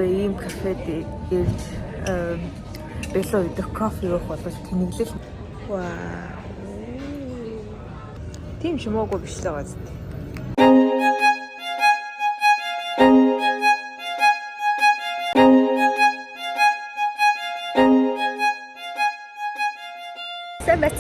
Ийм кафед ирж бэлэн идэх кофе уух бол тэнэглэл. Вау. Тийм шимээгүй биш л байгаа зү.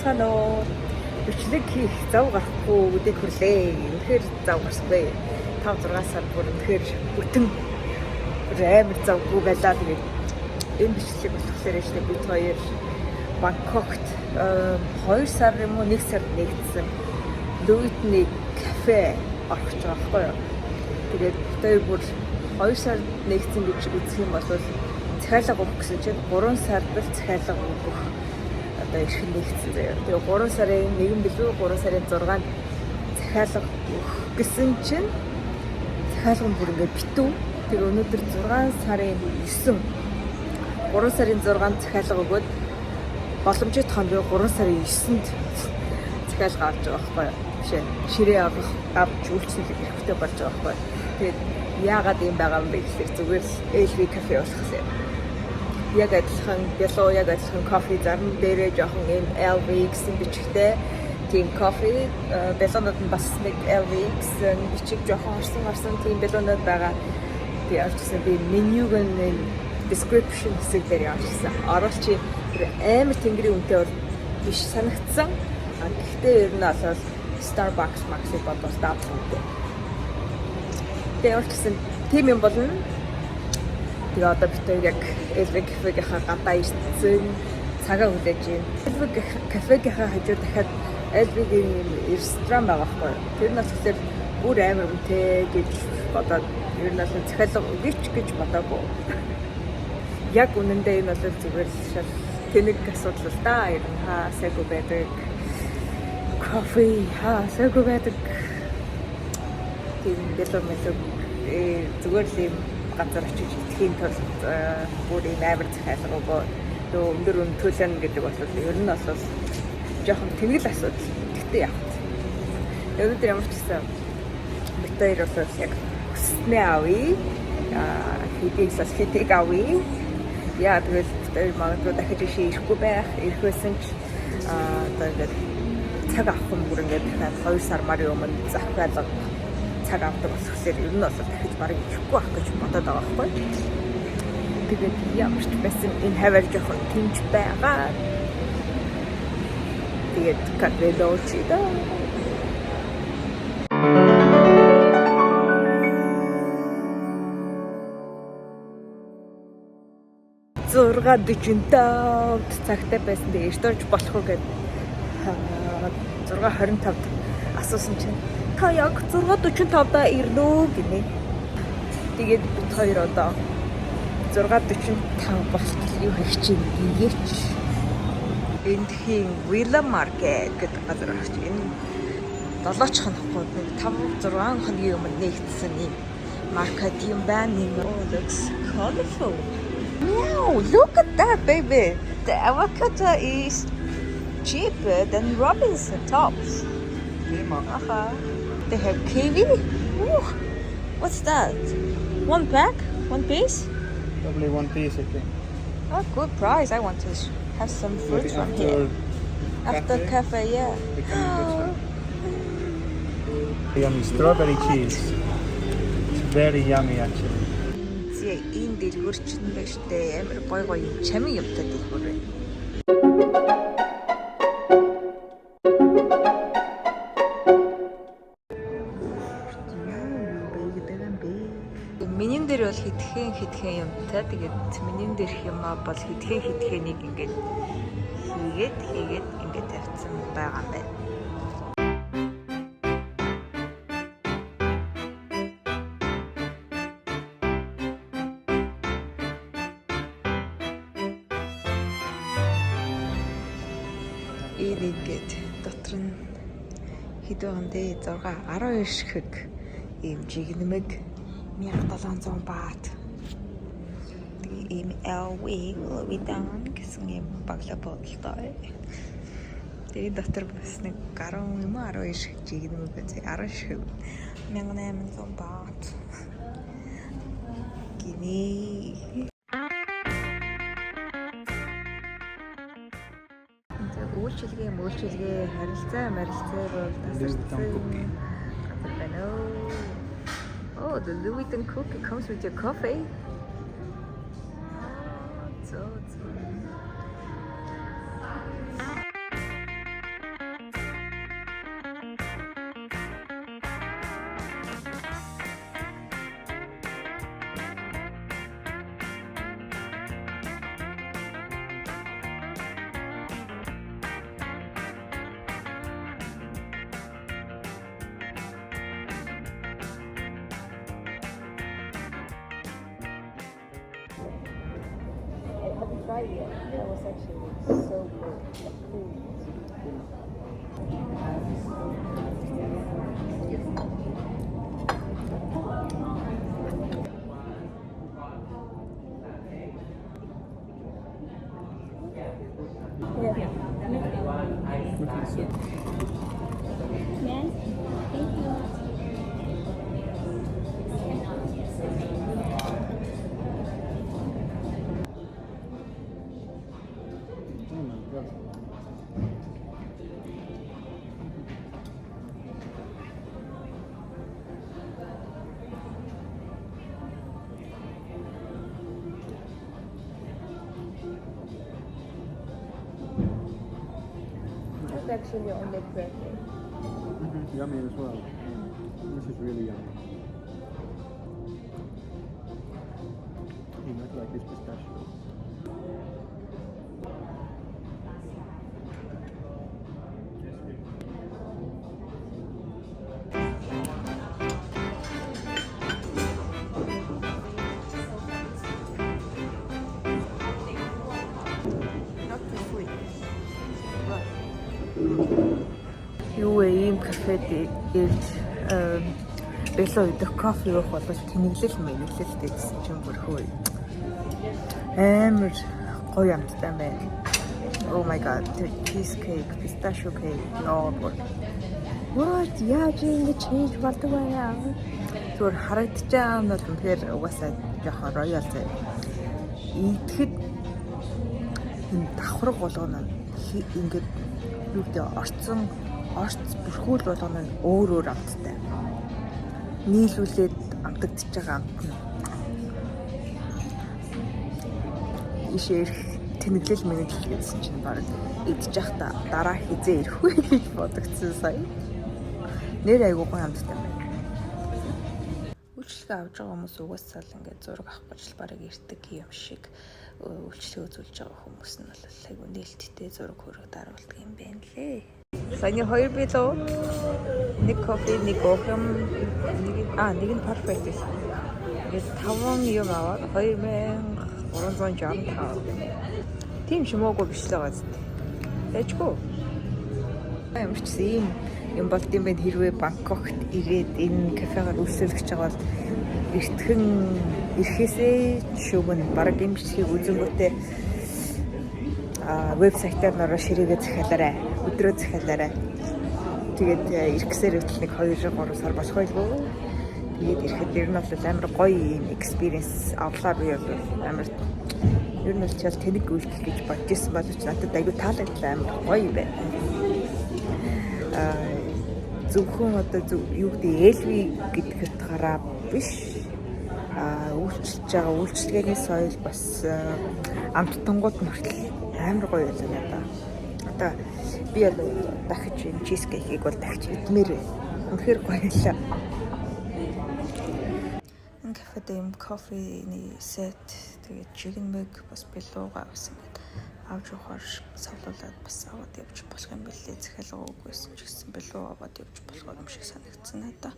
Сайн уу. Бичлэг хийх зав гарахгүй үдэг хүрлээ. Үнэхээр зав гарсгүй. 5-6 сар бүр үнэхээр бүтэн амар завгүй байлаа. Тэгээд энэ бичлэг болохоор яшээ бид хоёр Бангкокт 2 сар юм уу 1 сард нэгдсэн Луитны кафе орох гэж байгаа байхгүй юу. Тэгээд бид бүр 2 сард нэгдсэн гэж үзэх юм бол цахиалга өгөх гэсэн чинь 3 сард л цахиалга өгөх одоо их нэгдсэн заяа. Тэгээ 3 сарын 1 билүү 3 сарын 6-нд цахиалга өгөх гэсэн чинь цахиалга нь бүр ингээд битүү. Тэгээ өнөөдөр 6 сарын 9 3 сарын 6-нд цахиалга өгөөд боломжит хоногийн 3 сарын 9-нд цахиалга авч байгаа байхгүй юу. Бишээ ширээ авч үйлчлэл хэрэгтэй болж байгаа байхгүй юу. Тэгээд яагаад юм байгаа юм бэ гэхээр зүгээр LV кафе болохгүй. Яг адилхан бялуу яг адилхан кофе зарим дээрээ жоохон юм LV гэсэн бичгтэй тийм кофе бялуунууд нь бас нэг LV гэсэн бичиг жоохон орсон тийм бялуунууд байгаа. Тэгээ авчихсан би менюг нь description хэсэг дээр явуулсан. Оруулчи амар тэнгэрийн үнэтэй бол биш санагдсан. Гэхдээ ер нь бол Starbucks Max-ыг бодвол даасан үнэтэй. Тэгээ явуулсан тийм юм болно. Тэгээ одоо бид яг LV кафегийнхаа гадаа ирсэн цагаа хүлээж байна. LV кафегийнхаа хажуу дахиад LV-ийн ресторан байгаа байхгүй. Тэр нь болохоор бүр амар үнэтэй гэж бодоод ер нь бол цахиалга өгч гэж бодоагүй. Яг үнэндээ энэ бол зүгээр л тэнэг асуудал л да. Ер нь сайгүй байдаг. Кофе сайгүй байдаг. Тийм бэлэн зүгээр л юм газар очиж идэхийн тулд бүр юм амар цахиалга өгөө өндөр төлөн гэдэг бол ер нь бол жоохон тэнэгэл асуудал. Тэгтээ яг. Өнөөдөр ямар ч гэсэн бид хоёр бол яг хүснээ авъя. Хэдийг авъя. Яа тэгэл бид хоёр магадгүй дахиж ишээ ирэхгүй байх. Ирэх байсан ч одоо ингээд цаг авах юм бүр ингээд дахиад 2 сар марын өмнө захиалга цаг авдаг болохоор ер нь бол дахиж барыг ирэхгүй байх гэж бодоод байгаа байхгүй. Тэгээд ямар ч байсан энэ хавар жоохон тэнж байгаа. Тэгээд кафе долчи да. 6:45 цагтай байсан. Тэгээ эрт орж болох уу гэд 6:25-д асуусан чинь та яг 6:45-да ирнэ үү гинэ. Тэгээд бид хоёр одоо 6:45 болтол юу хийх чинь гээч. Эндхийн Villa Market гэдэг газар орж энэ 7 хоноггүй нэг 5-6 хоногийн өмнө нэгдсэн юм маркет юм байна. Oh, looks colorful. Wow, look at that, baby. The avocado is cheaper than Robinson tops. They have kiwi. Ooh, what's that? 1 pack? 1 piece? Probably 1 piece, I think. Oh, good price. I want to have some fruits from here. After cafe, yeah. Yummy strawberry cheese. It's very yummy, actually. Ийм дэлгүүрчин байж тээ амар гой юм чамин юмтай дэлгүүр байна. Менюн дээр бол хэдхэн юмтай. Тэгээд менюн дээрх юм бол хэдхэн нэг ингээд хийгээд ингээд тавьсан байгаа юм байна. Ингээд дотор нь хэд байгаандээ 6-12 ширхэг ийм жигнэмэг 1700 баат. Тэгээ ийм LV Vuitton гэсэн ийм баглаа бодолтой. Тэгээ дотор бас нэг 10 юм 12 ширхэг жигнэмэг байж 10 ширхэг 1800 баат. гинэ. Үйлчилгээ харилцаа бол тасарсан. Oh, the Louis Vuitton cookie comes with your coffee. So. I haven't tried yet. That was actually so cool. That's actually only perfect. Yummy as well. This is really yummy. You might like this pistachio. Not too sweet. Юу ийм кафед ирж бэлөө идэх кофе уух бол тэнэглэл мэнэглэлтэй гэсэн чинь бүрхөө амар гоё амттай байна. Oh my god, cheesecake, pistachio cake, no. What? Яаж ингэ change болдог байна? Зүгээр харагдчихаа юм бол үнэхээр угаасаа жоохон royal зэ. Идэхэд энэ давхраг болгоно ингээд юу гэдэг орц бүрхүүл болгоно өөр амттай. Нийлүүлээд амтагдчихж байгаа амт нь. Ишээр тэнэглэл мэнэглэл гэсэн чинь баг идчих та дараа хизээ ирэх үү гэж бодогдсон сая. Нэр айгуу гоё амттай байна. Үйлчлэгээ авч байгаа хүмүүс угаасаа л ингээд зураг авах гэж барыг ирдэг юм шиг үйлчлэгээ үзүүлж байгаа хүмүүс нь бол айгуу нээлттэй зураг хөрөг даруулдаг юм байна лээ. Саяны 2 билүү. Нэг кофе, нэг охим, нэг нь perfect. Тэгээд 5 юм аваад 2365. Тийм шимээгүй биш л байгаа зү. Тэжгүй. Ямарч ийм юм болт юм байна хэрвээ Бангкокт ирээд энэ кафегаар үйлчлүүлж байгаа бол эртхэн ирэхээсээ шүүгэн бараг юм шиг үзэнгүүтээ вебсайтаар нөрөө ширээгээ захиалаарай. Өдрөө захиалаарай. Тэгээд ирэхсээр хөтөл нэг 2-3 сар болох байлгүй. Тэгээд ирэхэд ер нь бол амар гоё юм experience авлаа би амар ер нь л чал тэнэг үйлчлэл гэж бодчихсон боловч надад аягүй таалагдлаа амар гоё юм байна. Зөвхөн одоо юу гэдэг LV гэдэг утгаараа биш үйлчлж байгаа үйлчлэгээний соёл бас амттангууд мөртл амар гоё байлаа надаа. Одоо би бол дахиж энэ чизкейкийг бол дахиж идмээр байна. Үнэхээр гоё байлаа. Энэ кафед юм кофений сет тэгээд chicken mug бас билууга гэсэн мэт авч ухаар савлуулаад бас аваад явж болох юм билээ. Захиалга өгөөсөн ч гэсэн билүү аваад явж болох юм шиг санагдсан надаа.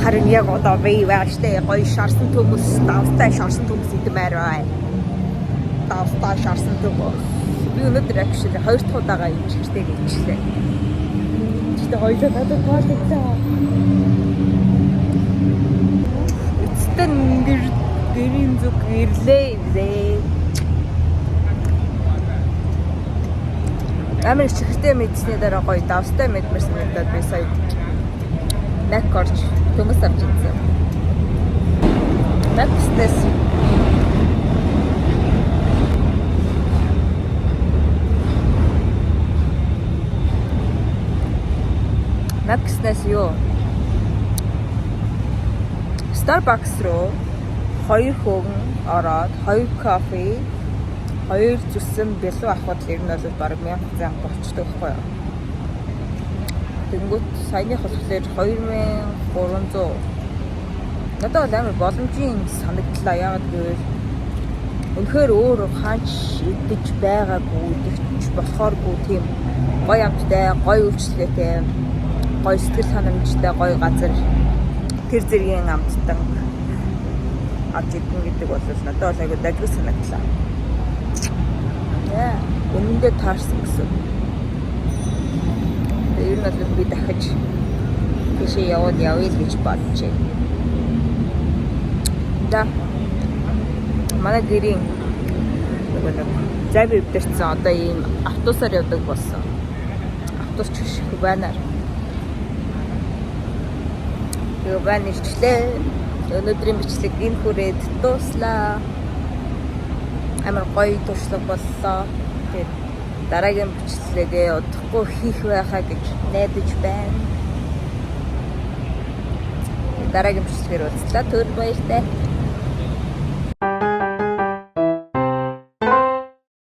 Харин яг одоо би вааштай гоё шарсан төмөс, давстай шарсан төмөс идмээр бай. Давстай шарсан төмөс. Би өнөөдөр actually 2 дахь удаага юм чигтэй гээчлээ. Чигтэй хоёулаа надад таалагдсан. Эцтэн гэрийн зүг ирлээ. Амар их чихэртэй мэдсний дараа гоё давстай мэдмэрсэн надад би сая Mac орж төмөс авч ирсэн. Mac стэс. Mac стэс юу? Starbucks руу 2 хөөгн ороод 2 кофе 2 зүсэн бэлүү авахд л ер нь бол бараг 1000 болчтой байхгүй юу. Тэнгүүт саяных болохоор 2300. Надад бол амар боломжийн санагдлаа. Яагаад гэвэл үнэхээр өөр хаач идэж байгаагүй идэж болохооргүй тийм гоё амттай, гоё үйлчлэгээтэй, гоё сэтгэл ханамжтай, гоё газар тэр зэргийн амттан авч идэх гэдэг бол надад бол айгүй дагвар санагдлаа. Яа, үнэндээ таарсан гэсэн. Ер нь бол би дахиж тийшээ явъя л гэж бодчихъя. Да. Манай гэрийн нэг зав өвдөрсөн одоо ийм автобусаар явдаг болсон. Автобус ч их байна. Тэгээ байна ирчлээ. Өнөөдрийн бичлэг энэ хүрээд дууслаа. Амар гоё туршлага боллоо. Тэгээд дараагийн бичлэгээ удахгүй хийх байхаа гэж найдаж байна. Дараагийн бичлэгээр уулзлаа. Түр баяртай.